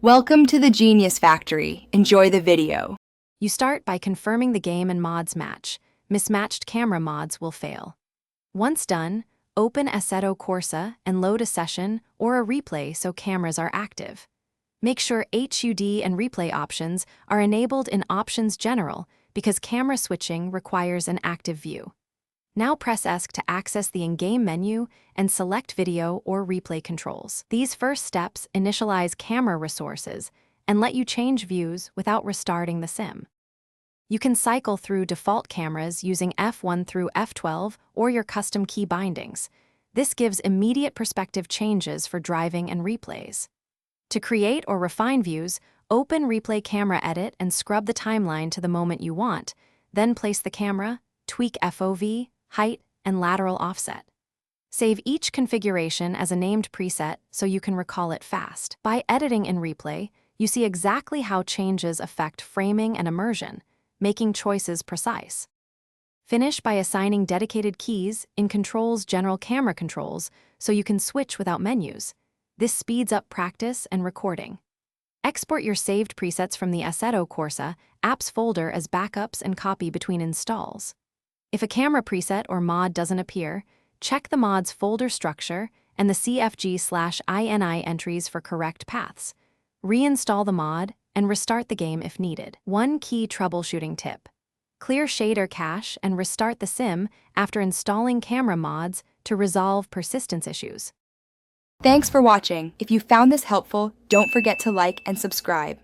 Welcome to the Genius Factory. Enjoy the video. You start by confirming the game and mods match. Mismatched camera mods will fail. Once done, open Assetto Corsa and load a session or a replay so cameras are active. Make sure HUD and replay options are enabled in Options General because camera switching requires an active view. Now press ESC to access the in-game menu and select video or replay controls. These first steps initialize camera resources and let you change views without restarting the sim. You can cycle through default cameras using F1 through F12 or your custom key bindings. This gives immediate perspective changes for driving and replays. To create or refine views, open Replay Camera Edit and scrub the timeline to the moment you want, then place the camera, tweak FOV, height, and lateral offset. Save each configuration as a named preset so you can recall it fast. By editing in Replay, you see exactly how changes affect framing and immersion, making choices precise. Finish by assigning dedicated keys in Controls General Camera Controls so you can switch without menus. This speeds up practice and recording. Export your saved presets from the Assetto Corsa apps folder as backups and copy between installs. If a camera preset or mod doesn't appear, check the mod's folder structure and the CFG/INI entries for correct paths. Reinstall the mod and restart the game if needed. One key troubleshooting tip: clear shader cache and restart the sim after installing camera mods to resolve persistence issues. Thanks for watching. If you found this helpful, don't forget to like and subscribe.